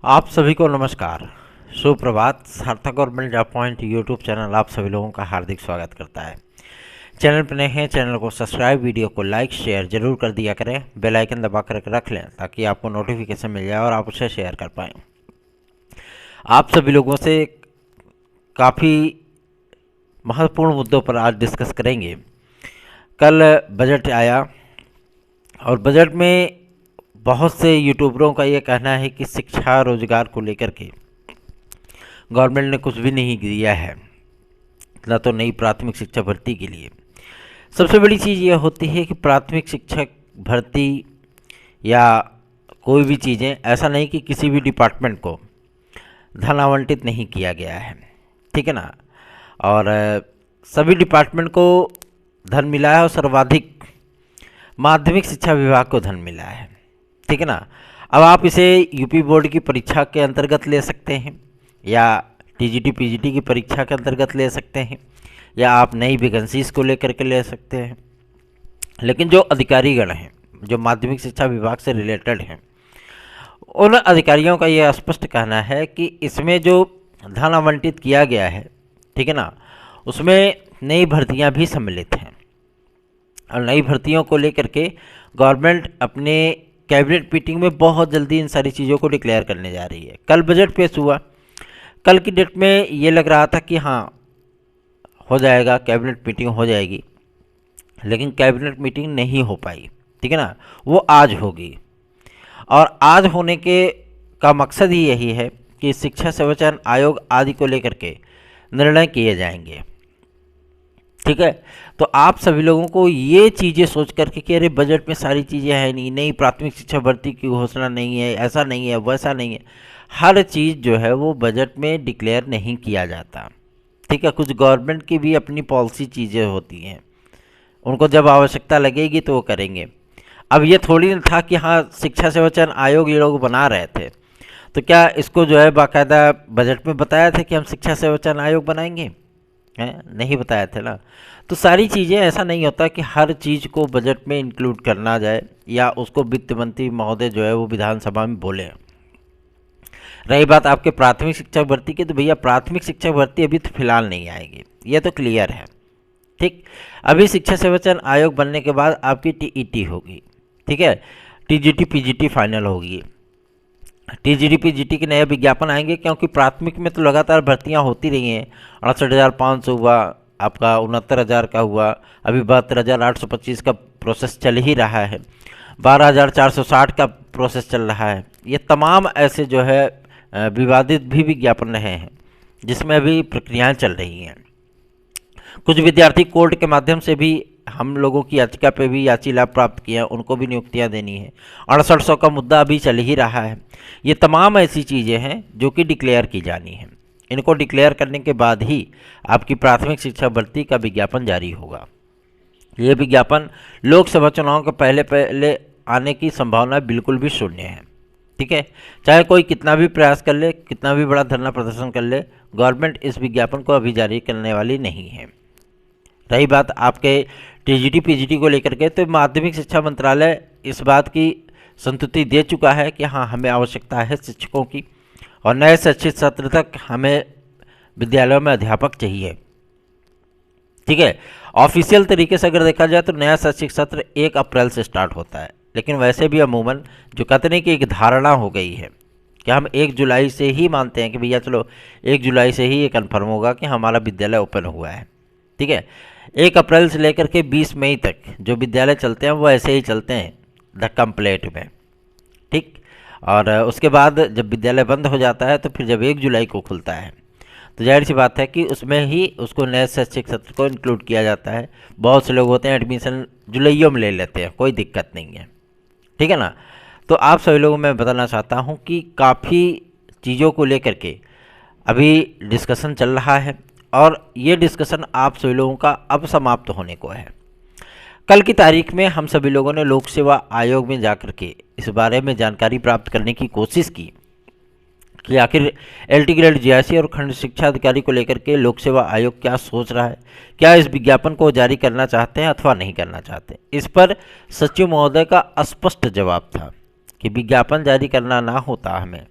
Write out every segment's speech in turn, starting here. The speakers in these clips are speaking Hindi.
आप सभी को नमस्कार, सुप्रभात। सार्थक government job point YouTube channel आप सभी लोगों का हार्दिक स्वागत करता है। चैनल पर नए हैं, चैनल को सब्सक्राइब, वीडियो को लाइक शेयर जरूर कर दिया करें। बेल आइकन दबा कर रख लें ताकि आपको नोटिफिकेशन मिल जाए और आप उसे शेयर कर पाएँ। आप सभी लोगों से काफ़ी महत्वपूर्ण मुद्दों पर आज डिस्कस करेंगे। कल बजट आया और बजट में बहुत से यूट्यूबरों का ये कहना है कि शिक्षा रोजगार को लेकर के गवर्नमेंट ने कुछ भी नहीं दिया है, ना तो नई प्राथमिक शिक्षा भर्ती के लिए। सबसे बड़ी चीज़ यह होती है कि प्राथमिक शिक्षक भर्ती या कोई भी चीज़ें, ऐसा नहीं कि किसी भी डिपार्टमेंट को धन आवंटित नहीं किया गया है, ठीक है ना। और सभी डिपार्टमेंट को धन मिला है और सर्वाधिक माध्यमिक शिक्षा विभाग को धन मिला है, ठीक है ना। अब आप इसे यूपी बोर्ड की परीक्षा के अंतर्गत ले सकते हैं या टीजीटी पीजीटी की परीक्षा के अंतर्गत ले सकते हैं या आप नई वैकेंसीज को लेकर के ले सकते हैं। लेकिन जो अधिकारीगण हैं, जो माध्यमिक शिक्षा विभाग से रिलेटेड हैं, उन अधिकारियों का यह स्पष्ट कहना है कि इसमें जो धन आवंटित किया गया है, ठीक है ना, उसमें नई भर्तियां भी सम्मिलित हैं। और नई भर्तियों को लेकर के गवर्नमेंट अपने कैबिनेट मीटिंग में बहुत जल्दी इन सारी चीज़ों को डिक्लेयर करने जा रही है। कल बजट पेश हुआ, कल की डेट में ये लग रहा था कि हाँ हो जाएगा, कैबिनेट मीटिंग हो जाएगी, लेकिन कैबिनेट मीटिंग नहीं हो पाई, ठीक है ना। वो आज होगी और आज होने के का मकसद ही यही है कि शिक्षा सेवा चयन आयोग आदि को लेकर के निर्णय किए जाएंगे, ठीक है। तो आप सभी लोगों को ये चीज़ें सोच करके कि अरे बजट में सारी चीज़ें हैं नहीं, नई प्राथमिक शिक्षा भर्ती की घोषणा नहीं है, ऐसा नहीं है, वैसा नहीं है, हर चीज़ जो है वो बजट में डिक्लेयर नहीं किया जाता, ठीक है। कुछ गवर्नमेंट की भी अपनी पॉलिसी चीज़ें होती हैं, उनको जब आवश्यकता लगेगी तो वो करेंगे। अब ये थोड़ी ना था कि हाँ शिक्षा सेवा चयन आयोग ये लोग बना रहे थे तो क्या इसको जो है बाकायदा बजट में बताया था कि हम शिक्षा सेवा चयन आयोग बनाएंगे, नहीं बताया था ना। तो सारी चीज़ें, ऐसा नहीं होता कि हर चीज़ को बजट में इंक्लूड करना जाए या उसको वित्त मंत्री महोदय जो है वो विधानसभा में बोले। रही बात आपके प्राथमिक शिक्षा भर्ती की, तो भैया प्राथमिक शिक्षा भर्ती अभी तो फिलहाल नहीं आएगी, ये तो क्लियर है, ठीक। अभी शिक्षा सेवा चयन आयोग बनने के बाद आपकी टीईटी होगी, ठीक है, टीजीटी पीजीटी फाइनल होगी। टीजीटी पीजीटी के नए विज्ञापन आएंगे क्योंकि प्राथमिक में तो लगातार भर्तियां होती रही हैं। 68,500 हुआ, आपका 69,000 का हुआ, अभी 72,825 का प्रोसेस चल ही रहा है, 12,460 का प्रोसेस चल रहा है। ये तमाम ऐसे जो है विवादित भी विज्ञापन रहे हैं जिसमें अभी प्रक्रियाएं चल रही हैं। कुछ विद्यार्थी कोर्ट के माध्यम से भी हम लोगों की याचिका पे भी याची लाभ प्राप्त किए हैं, उनको भी नियुक्तियां देनी है। 6800 का मुद्दा अभी चल ही रहा है। ये तमाम ऐसी चीज़ें हैं जो कि डिक्लेयर की जानी है। इनको डिक्लेयर करने के बाद ही आपकी प्राथमिक शिक्षा भर्ती का विज्ञापन जारी होगा। ये विज्ञापन लोकसभा चुनाव के पहले आने की संभावना बिल्कुल भी शून्य है, ठीक है। चाहे कोई कितना भी प्रयास कर ले, कितना भी बड़ा धरना प्रदर्शन कर ले, गवर्नमेंट इस विज्ञापन को अभी जारी करने वाली नहीं है। रही बात आपके टीजीटी पीजीटी को लेकर के, तो माध्यमिक शिक्षा मंत्रालय इस बात की संतुष्टि दे चुका है कि हाँ हमें आवश्यकता है शिक्षकों की और नए शैक्षिक सत्र तक हमें विद्यालयों में अध्यापक चाहिए, ठीक है। ऑफिशियल तरीके से अगर देखा जाए तो नया शैक्षिक सत्र 1 अप्रैल से स्टार्ट होता है, लेकिन वैसे भी अमूमन जो कहते नहीं कि एक धारणा हो गई है कि हम 1 जुलाई से ही मानते हैं कि भैया चलो 1 जुलाई से ही ये कन्फर्म होगा कि हमारा विद्यालय ओपन हुआ है, ठीक है। 1 अप्रैल से लेकर के 20 मई तक जो विद्यालय चलते हैं वो ऐसे ही चलते हैं धक्का प्लेट में, ठीक। और उसके बाद जब विद्यालय बंद हो जाता है तो फिर जब 1 जुलाई को खुलता है तो जाहिर सी बात है कि उसमें ही उसको नए शैक्षिक सत्र को इंक्लूड किया जाता है। बहुत से लोग होते हैं एडमिशन जुलाइयों में ले लेते हैं, कोई दिक्कत नहीं है, ठीक है ना। तो आप सभी लोगों में बताना चाहता हूँ कि काफ़ी चीज़ों को लेकर के अभी डिस्कशन चल रहा है और ये डिस्कशन आप सभी लोगों का अब समाप्त होने को है। कल की तारीख में हम सभी लोगों ने लोक सेवा आयोग में जाकर के इस बारे में जानकारी प्राप्त करने की कोशिश की कि आखिर एलटी ग्रेड जीआईसी और खंड शिक्षा अधिकारी को लेकर के लोक सेवा आयोग क्या सोच रहा है, क्या इस विज्ञापन को जारी करना चाहते हैं अथवा नहीं करना चाहते। इस पर सचिव महोदय का स्पष्ट जवाब था कि विज्ञापन जारी करना ना होता हमें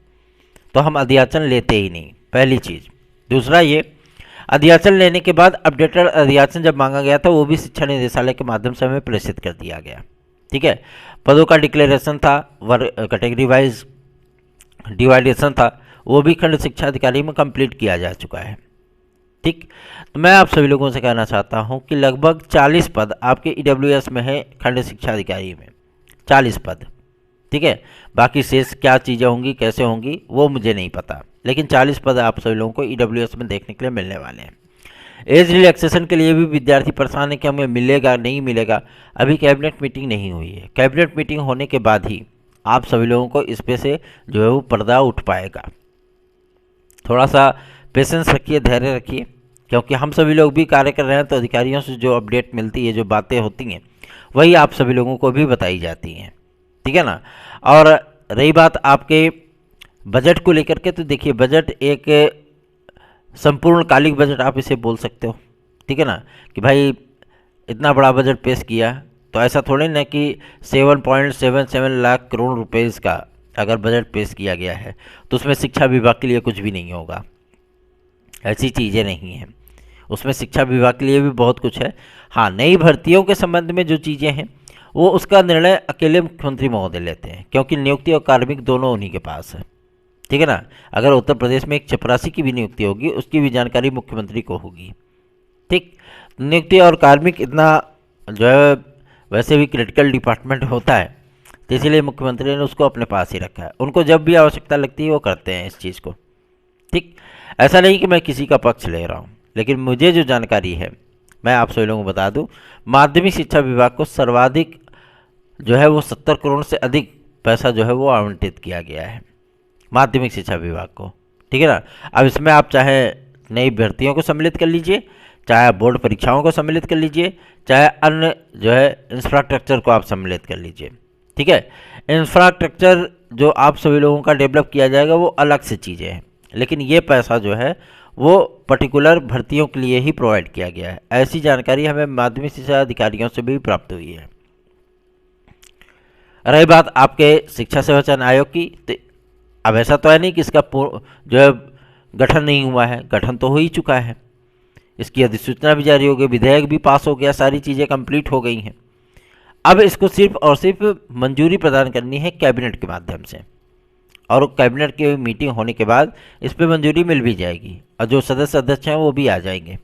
तो हम अध्याचन लेते ही नहीं, पहली चीज़। दूसरा ये, अध्याचन लेने के बाद अपडेटेड अध्याचन जब मांगा गया था वो भी शिक्षा निदेशालय के माध्यम से हमें प्रेषित कर दिया गया। ठीक है, पदों का डिक्लेरेशन था, वर्ग कैटेगरी वाइज डिवाइडेशन था, वो भी खंड शिक्षा अधिकारी में कंप्लीट किया जा चुका है। ठीक, तो मैं आप सभी लोगों से कहना चाहता हूं कि लगभग 40 पद आपके ईडब्ल्यूएस में है, खंड शिक्षा अधिकारी में 40 पद। ठीक है, बाकी शेष क्या चीज़ें होंगी, कैसे होंगी, वो मुझे नहीं पता, लेकिन 40 पद आप सभी लोगों को ईडब्ल्यूएस में देखने के लिए मिलने वाले हैं। एज रिलैक्सेशन के लिए भी विद्यार्थी परेशान है कि हमें मिलेगा नहीं मिलेगा। अभी कैबिनेट मीटिंग नहीं हुई है, कैबिनेट मीटिंग होने के बाद ही आप सभी लोगों को इस पे से जो है वो पर्दा उठ पाएगा। थोड़ा सा पेशेंस रखिए, धैर्य रखिए, क्योंकि हम सभी लोग भी कार्य कर रहे हैं, तो अधिकारियों से जो अपडेट मिलती है, जो बातें होती हैं, वही आप सभी लोगों को भी बताई जाती हैं। ठीक है ना। और रही बात आपके बजट को लेकर के, तो देखिए बजट एक संपूर्णकालिक बजट आप इसे बोल सकते हो। ठीक है ना, कि भाई इतना बड़ा बजट पेश किया, तो ऐसा थोड़ी ना कि 7.77 लाख करोड़ रुपए का अगर बजट पेश किया गया है तो उसमें शिक्षा विभाग के लिए कुछ भी नहीं होगा, ऐसी चीज़ें नहीं हैं। उसमें शिक्षा विभाग के लिए भी बहुत कुछ है। हाँ, नई भर्तियों के संबंध में जो चीज़ें हैं वो उसका निर्णय अकेले मुख्यमंत्री महोदय लेते हैं, क्योंकि नियुक्ति और कार्मिक दोनों उन्हीं के पास है। ठीक है ना। अगर उत्तर प्रदेश में एक चपरासी की भी नियुक्ति होगी, उसकी भी जानकारी मुख्यमंत्री को होगी। ठीक, नियुक्ति और कार्मिक इतना जो है वैसे भी क्रिटिकल डिपार्टमेंट होता है, तो इसीलिए मुख्यमंत्री ने उसको अपने पास ही रखा है। उनको जब भी आवश्यकता लगती है वो करते हैं इस चीज़ को। ठीक, ऐसा नहीं कि मैं किसी का पक्ष ले रहा हूँ, लेकिन मुझे जो जानकारी है मैं आप सभी लोगों को बता दूँ, माध्यमिक शिक्षा विभाग को सर्वाधिक जो है वो 70 करोड़ से अधिक पैसा जो है वो आवंटित किया गया है माध्यमिक शिक्षा विभाग को। ठीक है ना। अब इसमें आप चाहे नई भर्तियों को सम्मिलित कर लीजिए, चाहे बोर्ड परीक्षाओं को सम्मिलित कर लीजिए, चाहे अन्य जो है इंफ्रास्ट्रक्चर को आप सम्मिलित कर लीजिए। ठीक है, इंफ्रास्ट्रक्चर जो आप सभी लोगों का डेवलप किया जाएगा वो अलग से चीज़ें हैं, लेकिन ये पैसा जो है वो पर्टिकुलर भर्तियों के लिए ही प्रोवाइड किया गया है। ऐसी जानकारी हमें माध्यमिक शिक्षा अधिकारियों से भी प्राप्त हुई है। रही बात आपके शिक्षा सेवा चयन आयोग की, तो अब ऐसा तो है नहीं कि इसका जो है गठन नहीं हुआ है, गठन तो हो ही चुका है। इसकी अधिसूचना भी जारी हो गई, विधेयक भी पास हो गया, सारी चीज़ें कंप्लीट हो गई हैं। अब इसको सिर्फ और सिर्फ मंजूरी प्रदान करनी है कैबिनेट के माध्यम से, और कैबिनेट की मीटिंग होने के बाद इस पर मंजूरी मिल भी जाएगी, और जो सदस्य अध्यक्ष हैं वो भी आ जाएंगे।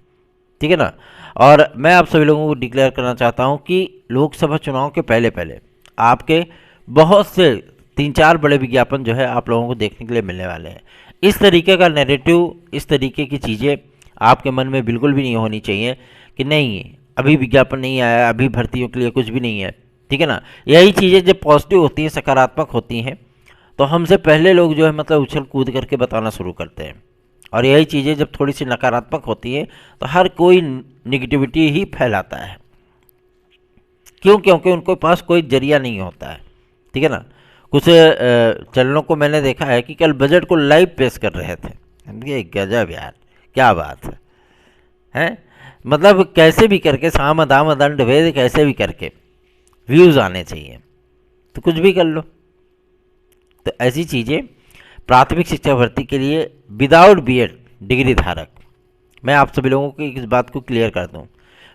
ठीक है ना। और मैं आप सभी लोगों को डिक्लेयर करना चाहता हूँ कि लोकसभा चुनाव के पहले पहले आपके बहुत से 3-4 बड़े विज्ञापन जो है आप लोगों को देखने के लिए मिलने वाले हैं। इस तरीके का नैरेटिव, इस तरीके की चीज़ें आपके मन में बिल्कुल भी नहीं होनी चाहिए कि नहीं अभी विज्ञापन नहीं आया, अभी भर्तियों के लिए कुछ भी नहीं है। ठीक है ना। यही चीज़ें जब पॉजिटिव होती हैं, सकारात्मक होती हैं, तो हमसे पहले लोग जो है मतलब उछल कूद करके बताना शुरू करते हैं, और यही चीज़ें जब थोड़ी सी नकारात्मक होती हैं तो हर कोई निगेटिविटी ही फैलाता है। क्यों? क्योंकि उनके पास कोई जरिया नहीं होता है। ठीक है ना। कुछ चैनलों को मैंने देखा है कि कल बजट को लाइव पेश कर रहे थे। ये गजब यार, क्या बात है? मतलब कैसे भी करके साम दाम दंड भेद, कैसे भी करके व्यूज़ आने चाहिए, तो कुछ भी कर लो। तो ऐसी चीज़ें प्राथमिक शिक्षा भर्ती के लिए विदाउट बीएड डिग्री धारक, मैं आप सभी लोगों को इस बात को क्लियर कर दूं,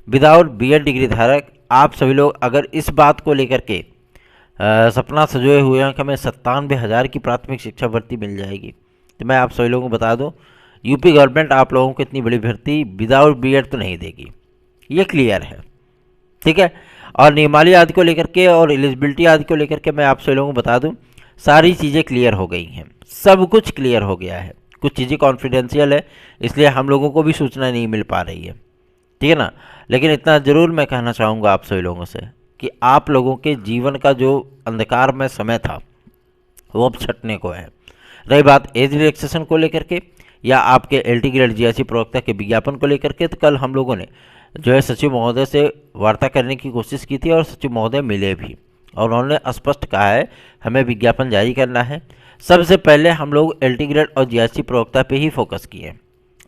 विदाउट बीएड डिग्री धारक आप सभी लोग अगर इस बात को लेकर के सपना सजोए हुए हैं कि हमें 97,000 की प्राथमिक शिक्षा भर्ती मिल जाएगी, तो मैं आप सभी लोगों को बता दूं यूपी गवर्नमेंट आप लोगों को इतनी बड़ी भर्ती विदाउट बीएड तो नहीं देगी, ये क्लियर है। ठीक है। और नियमावली आदि को लेकर के और एलिजिबिलिटी आदि को लेकर के मैं आप सभी लोगों को बता दूं सारी चीज़ें क्लियर हो गई हैं, सब कुछ क्लियर हो गया है। कुछ चीज़ें कॉन्फिडेंशियल है, इसलिए हम लोगों को भी सूचना नहीं मिल पा रही है। ठीक है ना। लेकिन इतना ज़रूर मैं कहना चाहूँगा आप सभी लोगों से कि आप लोगों के जीवन का जो अंधकार में समय था वो अब छटने को है। रही बात एज रिलैक्सेशन को लेकर के या आपके एलटी ग्रेड जीएससी प्रवक्ता के विज्ञापन को लेकर के, तो कल हम लोगों ने जो है सचिव महोदय से वार्ता करने की कोशिश की थी और सचिव महोदय मिले भी, और उन्होंने स्पष्ट कहा है हमें विज्ञापन जारी करना है। सबसे पहले हम लोग एलटी ग्रेड और जीएससी प्रवक्ता पे ही फोकस किए,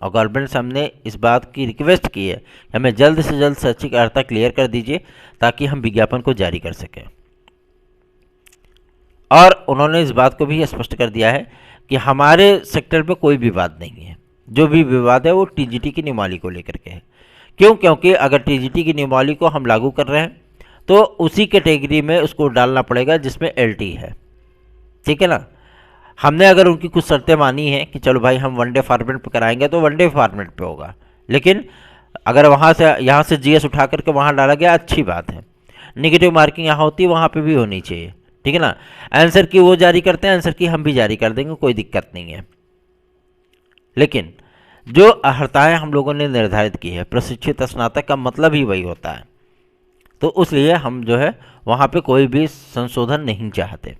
और गवर्नमेंट से हमने इस बात की रिक्वेस्ट की है कि हमें जल्द से जल्द शैक्षिक अर्हता क्लियर कर दीजिए ताकि हम विज्ञापन को जारी कर सकें। और उन्होंने इस बात को भी स्पष्ट कर दिया है कि हमारे सेक्टर पे कोई विवाद नहीं है, जो भी विवाद है वो टीजीटी की नियमावली को लेकर के है। क्यों? क्योंकि अगर टीजीटी की नियमावली को हम लागू कर रहे हैं तो उसी कैटेगरी में उसको डालना पड़ेगा जिसमें एलटी है, ठीक है ना। हमने अगर उनकी कुछ शर्तें मानी हैं कि चलो भाई हम वनडे फॉर्मेट पे कराएंगे तो वनडे फॉर्मेट पे होगा, लेकिन अगर वहाँ से यहाँ से जीएस उठा करके वहाँ डाला गया, अच्छी बात है। निगेटिव मार्किंग यहाँ होती है वहाँ पे भी होनी चाहिए, ठीक है ना। आंसर की वो जारी करते हैं, आंसर की हम भी जारी कर देंगे, कोई दिक्कत नहीं है। लेकिन जो अर्हताएँ हम लोगों ने निर्धारित की है, प्रशिक्षित स्नातक का मतलब ही वही होता है, तो उसलिए हम जो है वहाँ पे कोई भी संशोधन नहीं चाहते।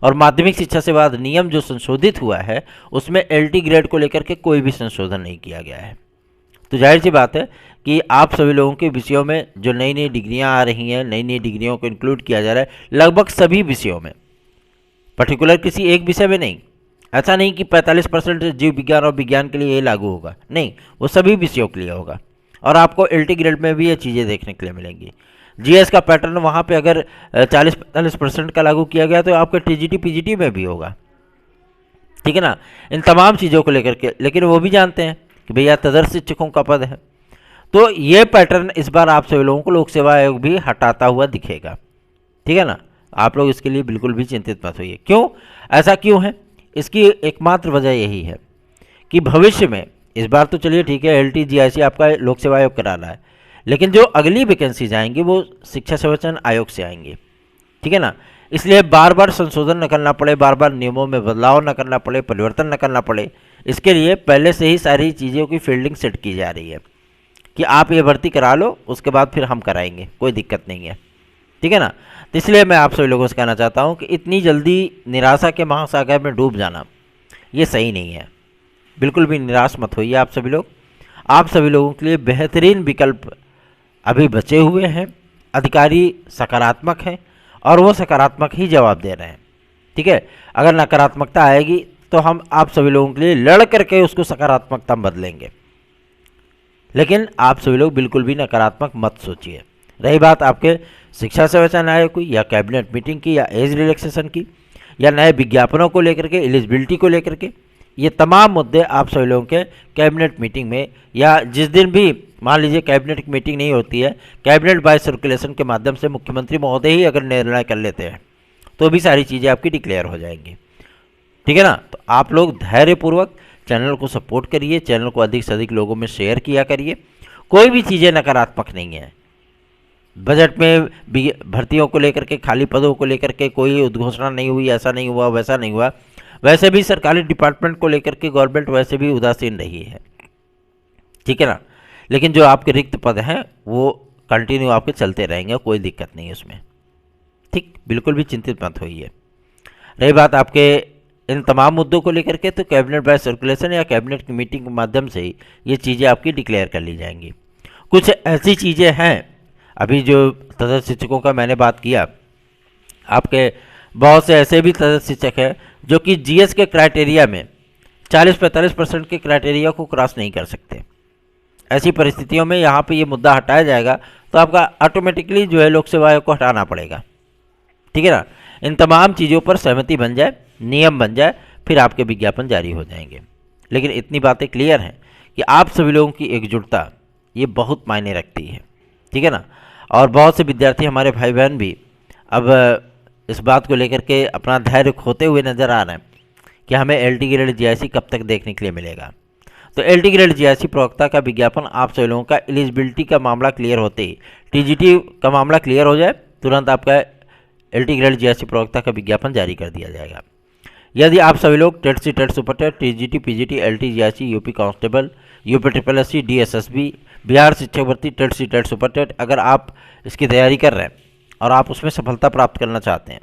और माध्यमिक शिक्षा सेवा अधिनियम जो संशोधित हुआ है उसमें एलटी ग्रेड को लेकर के कोई भी संशोधन नहीं किया गया है। तो जाहिर सी बात है कि आप सभी लोगों के विषयों में जो नई नई डिग्रियां आ रही हैं, नई नई डिग्रियों को इंक्लूड किया जा रहा है लगभग सभी विषयों में, पर्टिकुलर किसी एक विषय में नहीं। ऐसा नहीं कि 45% जीव विज्ञान और विज्ञान के लिए ये लागू होगा, नहीं, वो सभी विषयों के लिए होगा। और आपको एलटी ग्रेड में भी ये चीज़ें देखने के लिए मिलेंगी। जीएस का पैटर्न वहाँ पे अगर 40-45% का लागू किया गया तो आपके टीजीटी पीजीटी में भी होगा, ठीक है ना, इन तमाम चीज़ों को लेकर के। लेकिन वो भी जानते हैं कि भैया तदर्थ शिक्षकों का पद है, तो ये पैटर्न इस बार आप सभी लोगों को लोक सेवा आयोग भी हटाता हुआ दिखेगा, ठीक है ना। आप लोग इसके लिए बिल्कुल भी चिंतित मत होइए। क्यों? ऐसा क्यों है? इसकी एकमात्र वजह यही है कि भविष्य में, इस बार तो चलिए ठीक है एलटी जीआईसी आपका लोक सेवा आयोग करा रहा है, लेकिन जो अगली वैकेंसीज आएंगी वो शिक्षा सेवाचयन आयोग से आएंगी, ठीक है ना। इसलिए बार बार संशोधन न करना पड़े, बार बार नियमों में बदलाव न करना पड़े, परिवर्तन न करना पड़े, इसके लिए पहले से ही सारी चीज़ों की फील्डिंग सेट की जा रही है कि आप ये भर्ती करा लो, उसके बाद फिर हम कराएंगे, कोई दिक्कत नहीं है, ठीक है ना। तो इसलिए मैं आप सभी लोगों से कहना चाहता हूँ कि इतनी जल्दी निराशा के महासागर में डूब जाना ये सही नहीं है। बिल्कुल भी निराश मत होइए आप सभी लोग। आप सभी लोगों के लिए बेहतरीन विकल्प अभी बचे हुए हैं। अधिकारी सकारात्मक हैं और वो सकारात्मक ही जवाब दे रहे हैं, ठीक है। अगर नकारात्मकता आएगी तो हम आप सभी लोगों के लिए लड़ करके उसको सकारात्मकता में बदलेंगे, लेकिन आप सभी लोग बिल्कुल भी नकारात्मक मत सोचिए। रही बात आपके शिक्षा सेवाचयन आयोग की या कैबिनेट मीटिंग की या एज रिलैक्सेशन की या नए विज्ञापनों को लेकर के, एलिजिबिलिटी को लेकर के, ये तमाम मुद्दे आप सभी लोगों के कैबिनेट मीटिंग में या जिस दिन भी मान लीजिए कैबिनेट की मीटिंग नहीं होती है, कैबिनेट बाय सर्कुलेशन के माध्यम से मुख्यमंत्री महोदय ही अगर निर्णय कर लेते हैं तो भी सारी चीज़ें आपकी डिक्लेयर हो जाएंगी, ठीक है ना। तो आप लोग धैर्यपूर्वक चैनल को सपोर्ट करिए, चैनल को अधिक से अधिक लोगों में शेयर किया करिए। कोई भी चीज़ें नकारात्मक नहीं है। बजट में भर्तियों को लेकर के, खाली पदों को लेकर के कोई उद्घोषणा नहीं हुई, ऐसा नहीं हुआ, वैसा नहीं हुआ। वैसे भी सरकारी डिपार्टमेंट को लेकर के गवर्नमेंट वैसे भी उदासीन रही है, ठीक है ना। लेकिन जो आपके रिक्त पद हैं वो कंटिन्यू आपके चलते रहेंगे, कोई दिक्कत नहीं है उसमें, ठीक, बिल्कुल भी चिंतित मत होइए। रही बात आपके इन तमाम मुद्दों को लेकर के, तो कैबिनेट बाय सर्कुलेशन या कैबिनेट की मीटिंग के माध्यम से ही ये चीज़ें आपकी डिक्लेयर कर ली जाएंगी। कुछ ऐसी चीज़ें हैं अभी जो तदर्थ शिक्षकों का मैंने बात किया, आपके बहुत से ऐसे भी तदर्थ शिक्षक हैं जो कि जीएस के क्राइटेरिया में 40-45% के क्राइटेरिया को क्रॉस नहीं कर सकते। ऐसी परिस्थितियों में यहाँ पे ये मुद्दा हटाया जाएगा तो आपका ऑटोमेटिकली जो है लोक सेवा आयोग को हटाना पड़ेगा, ठीक है ना। इन तमाम चीज़ों पर सहमति बन जाए, नियम बन जाए, फिर आपके विज्ञापन जारी हो जाएंगे। लेकिन इतनी बातें क्लियर हैं कि आप सभी लोगों की एकजुटता ये बहुत मायने रखती है, ठीक है ना। और बहुत से विद्यार्थी हमारे भाई बहन भी अब इस बात को लेकर के अपना धैर्य खोते हुए नज़र आ रहे हैं कि हमें एलटी ग्रेड जीआईसी कब तक देखने के लिए मिलेगा। तो एलटी ग्रेड जीआईसी प्रवक्ता का विज्ञापन आप सभी लोगों का एलिजिबिलिटी का मामला क्लियर होते ही, टीजीटी का मामला क्लियर हो जाए, तुरंत आपका एलटी ग्रेड जीआईसी प्रवक्ता का विज्ञापन जारी कर दिया जाएगा। यदि आप सभी लोग TET C, TET super TET, TGT, PGT, LT GIC, UP constable, UP triple SC, DSSB, Bihar शिक्षक भर्ती, TET C, TET super TET, अगर आप इसकी तैयारी कर रहे हैं और आप उसमें सफलता प्राप्त करना चाहते हैं,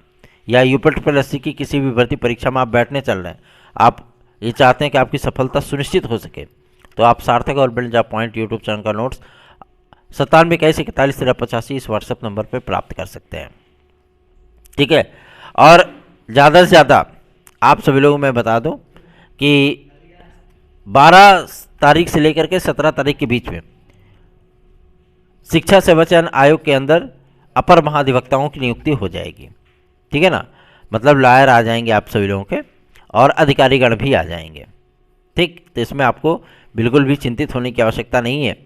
या यूपी ट्रिपल एससी की किसी भी भर्ती परीक्षा में आप बैठने चल रहे हैं, आप ये चाहते हैं कि आपकी सफलता सुनिश्चित हो सके, तो आप सार्थक government job point YouTube channel का नोट्स 97 इस व्हाट्सएप नंबर पर प्राप्त कर सकते हैं, ठीक है। और ज़्यादा से ज़्यादा आप सभी लोगों में बता दूं कि 12 तारीख से लेकर के 17 तारीख के बीच में शिक्षा सेवाचयन आयोग के अंदर अपर महाधिवक्ताओं की नियुक्ति हो जाएगी, ठीक है ना। मतलब लॉयर आ जाएंगे आप सभी लोगों के, और अधिकारीगण भी आ जाएंगे। ठीक, तो इसमें आपको बिल्कुल भी चिंतित होने की आवश्यकता नहीं है।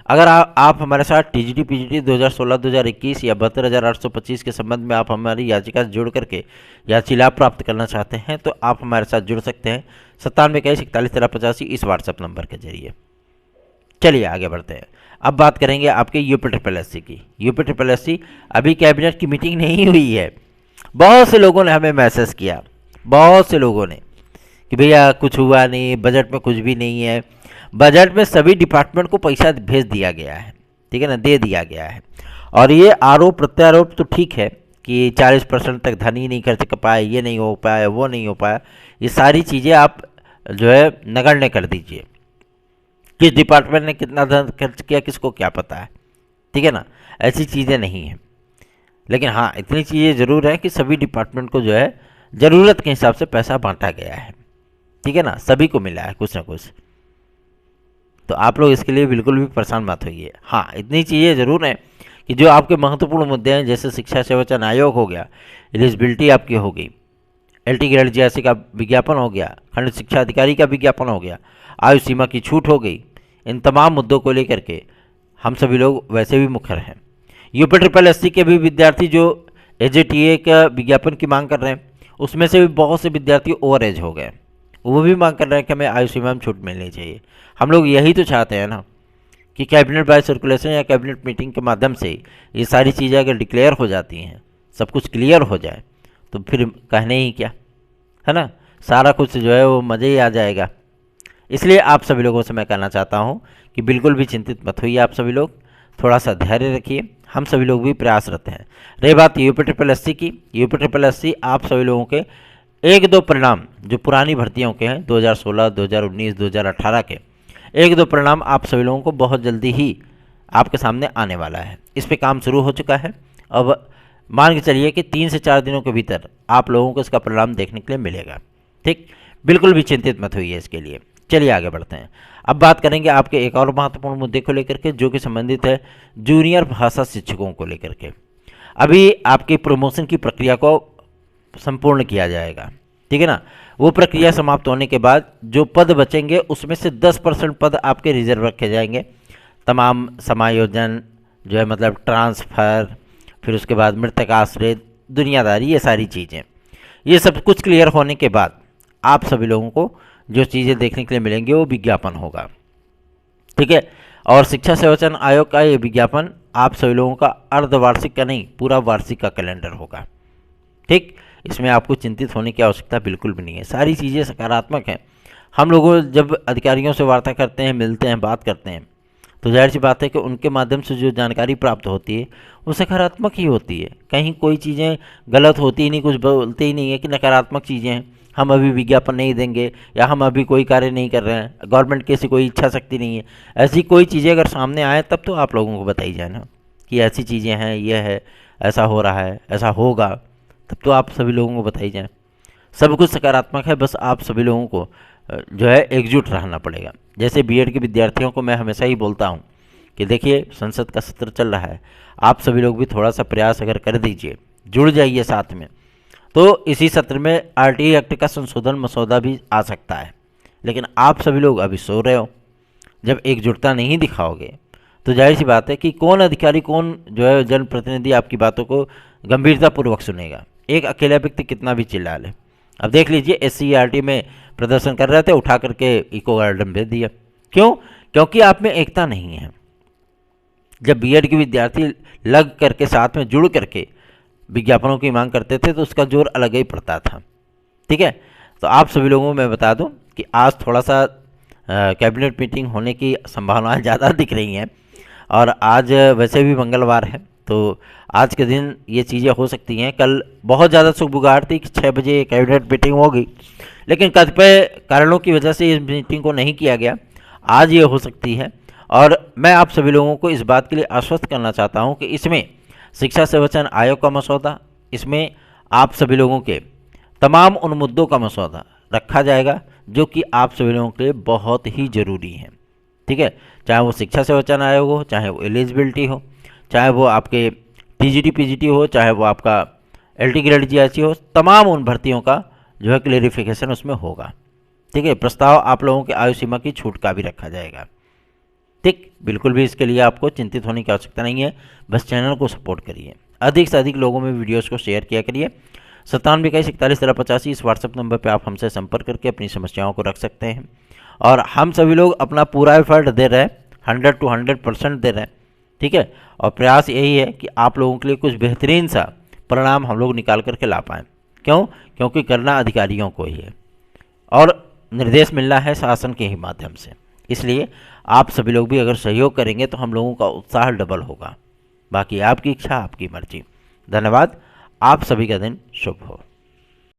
अगर आप हमारे साथ टीजीटी पीजीटी 2016-2021 या 72,825 के संबंध में आप हमारी याचिका से जुड़ करके याची लाभ प्राप्त करना चाहते हैं तो आप हमारे साथ जुड़ सकते हैं 9721411385 इस व्हाट्सएप नंबर के जरिए। चलिए आगे बढ़ते हैं। अब बात करेंगे आपके यूपी की। यूपी अभी कैबिनेट की मीटिंग नहीं हुई है। बहुत से लोगों ने हमें मैसेज किया, बहुत से लोगों ने, कि भैया कुछ हुआ नहीं, बजट में कुछ भी नहीं है। बजट में सभी डिपार्टमेंट को पैसा भेज दिया गया है, ठीक है ना, दे दिया गया है। और ये आरोप प्रत्यारोप तो ठीक है कि 40% तक धन ही नहीं खर्च कर पाए, ये नहीं हो पाया, वो नहीं हो पाया, ये सारी चीज़ें आप जो है नगण्य कर दीजिए। किस डिपार्टमेंट ने कितना धन खर्च किया किसको क्या पता है, ठीक है ना, ऐसी चीज़ें नहीं हैं। लेकिन हाँ, इतनी चीज़ें ज़रूर है कि सभी डिपार्टमेंट को जो है ज़रूरत के हिसाब से पैसा बांटा गया है, ठीक है ना, सभी को मिला है कुछ ना कुछ। तो आप लोग इसके लिए बिल्कुल भी परेशान मत होइए। हाँ, इतनी चीज़ें ज़रूर हैं कि जो आपके महत्वपूर्ण मुद्दे हैं, जैसे शिक्षा सेवाचयन आयोग हो गया, एलिजिबिलिटी आपकी हो गई, LT ग्रेड GRC का विज्ञापन हो गया, खंड शिक्षा अधिकारी का विज्ञापन हो गया, आयु सीमा की छूट हो गई, इन तमाम मुद्दों को लेकर के हम सभी लोग वैसे भी मुखर हैं। UPSSC के भी विद्यार्थी जो AJTA का विज्ञापन की मांग कर रहे हैं, उसमें से भी बहुत से विद्यार्थी ओवर एज हो गए, वो भी मांग कर रहे हैं कि हमें आयु सीमा में छूट मिलनी चाहिए। हम लोग यही तो चाहते हैं ना कि कैबिनेट बाय सर्कुलेशन या कैबिनेट मीटिंग के माध्यम से ये सारी चीज़ें अगर डिक्लेयर हो जाती हैं, सब कुछ क्लियर हो जाए, तो फिर कहने ही क्या है ना, सारा कुछ जो है वो मज़े ही आ जाएगा। इसलिए आप सभी लोगों से मैं कहना चाहता हूँ कि बिल्कुल भी चिंतित मत होइए, आप सभी लोग थोड़ा सा धैर्य रखिए, हम सभी लोग भी प्रयासरत हैं। रही बात UPSSC की, UPSSC आप सभी लोगों के एक दो परिणाम जो पुरानी भर्तियों के हैं 2016, 2019, 2018 के एक दो परिणाम आप सभी लोगों को बहुत जल्दी ही आपके सामने आने वाला है। इस पे काम शुरू हो चुका है। अब मान के चलिए कि 3 से 4 दिनों के भीतर आप लोगों को इसका परिणाम देखने के लिए मिलेगा। ठीक, बिल्कुल भी चिंतित मत होइए इसके लिए। चलिए आगे बढ़ते हैं। अब बात करेंगे आपके एक और महत्वपूर्ण मुद्दे को लेकर के, जो कि संबंधित है जूनियर भाषा शिक्षकों को लेकर के। अभी आपकी प्रमोशन की प्रक्रिया को संपूर्ण किया जाएगा, ठीक है ना। वो प्रक्रिया समाप्त होने के बाद जो पद बचेंगे उसमें से 10% पद आपके रिजर्व रखे जाएंगे। तमाम समायोजन जो है, मतलब ट्रांसफ़र, फिर उसके बाद मृतक आश्रय, दुनियादारी, ये सारी चीज़ें, ये सब कुछ क्लियर होने के बाद आप सभी लोगों को जो चीज़ें देखने के लिए मिलेंगी वो विज्ञापन होगा, ठीक है। और शिक्षा सेवाचयन आयोग का ये विज्ञापन आप सभी लोगों का अर्धवार्षिक का नहीं, पूरा वार्षिक का कैलेंडर होगा। ठीक, इसमें आपको चिंतित होने की आवश्यकता बिल्कुल भी नहीं है, सारी चीज़ें सकारात्मक हैं। हम लोगों जब अधिकारियों से वार्ता करते हैं, मिलते हैं, बात करते हैं, तो जाहिर सी बात है कि उनके माध्यम से जो जानकारी प्राप्त होती है वो सकारात्मक ही होती है। कहीं कोई चीज़ें गलत होती ही नहीं, कुछ बोलते ही नहीं है कि नकारात्मक चीज़ें हैं, हम अभी विज्ञापन नहीं देंगे या हम अभी कोई कार्य नहीं कर रहे हैं, गवर्नमेंट की ऐसी कोई इच्छा शक्ति नहीं है। ऐसी कोई चीज़ें अगर सामने आए तब तो आप लोगों को बताई जाए ना कि ऐसी चीज़ें हैं, ये है, ऐसा हो रहा है, ऐसा होगा, तब तो आप सभी लोगों को बताई जाए। सब कुछ सकारात्मक है, बस आप सभी लोगों को जो है एकजुट रहना पड़ेगा। जैसे बीएड के विद्यार्थियों को मैं हमेशा ही बोलता हूँ कि देखिए संसद का सत्र चल रहा है, आप सभी लोग भी थोड़ा सा प्रयास अगर कर दीजिए, जुड़ जाइए साथ में, तो इसी सत्र में आरटीआई एक्ट का संशोधन मसौदा भी आ सकता है। लेकिन आप सभी लोग अभी सो रहे हो, जब एकजुटता नहीं दिखाओगे तो जाहिर सी बात है कि कौन अधिकारी, कौन जो है जनप्रतिनिधि आपकी बातों को गंभीरतापूर्वक सुनेगा। एक अकेला व्यक्ति कितना भी चिल्ला ले। अब देख लीजिए SCERT में प्रदर्शन कर रहे थे, उठा करके इको गार्डन भेज दिया। क्यों? क्योंकि आप में एकता नहीं है। जब बीएड के विद्यार्थी लग करके साथ में जुड़ करके विज्ञापनों की मांग करते थे तो उसका जोर अलग ही पड़ता था, ठीक है। तो आप सभी लोगों को मैं बता दूं कि आज थोड़ा सा कैबिनेट मीटिंग होने की संभावनाएं ज़्यादा दिख रही हैं, और आज वैसे भी मंगलवार है, तो आज के दिन ये चीज़ें हो सकती हैं। कल बहुत ज़्यादा सुगबुगाहट थी कि 6 बजे कैबिनेट मीटिंग होगी, लेकिन कतिपय कारणों की वजह से इस मीटिंग को नहीं किया गया। आज ये हो सकती है, और मैं आप सभी लोगों को इस बात के लिए आश्वस्त करना चाहता हूँ कि इसमें शिक्षा सेवाचयन आयोग का मसौदा, इसमें आप सभी लोगों के तमाम उन मुद्दों का मसौदा रखा जाएगा जो कि आप सभी लोगों के लिए बहुत ही ज़रूरी है, ठीक है। चाहे वो शिक्षा सेवाचयन आयोग हो, चाहे वो एलिजिबिलिटी हो, चाहे वो आपके TGT PGT हो, चाहे वो आपका LT ग्रेड GRC हो, तमाम उन भर्तियों का जो है क्लेरिफिकेशन उसमें होगा। ठीक है, प्रस्ताव आप लोगों के आयु सीमा की छूट का भी रखा जाएगा। ठीक, बिल्कुल भी इसके लिए आपको चिंतित होने की आवश्यकता नहीं है, बस चैनल को सपोर्ट करिए, अधिक से अधिक लोगों में वीडियोस को शेयर किया करिए। 9721411385 इस व्हाट्सएप नंबर पे आप हमसे संपर्क करके अपनी समस्याओं को रख सकते हैं। और हम सभी लोग अपना पूरा एफर्ट दे रहे हैं, 100 to 100% दे रहे हैं। ठीक है, और प्रयास यही है कि आप लोगों के लिए कुछ बेहतरीन सा परिणाम हम लोग निकाल करके ला पाएँ। क्यों? क्योंकि करना अधिकारियों को ही है और निर्देश मिलना है शासन के ही माध्यम से। इसलिए आप सभी लोग भी अगर सहयोग करेंगे तो हम लोगों का उत्साह डबल होगा। बाकी आपकी इच्छा, आपकी मर्जी। धन्यवाद। आप सभी का दिन शुभ हो।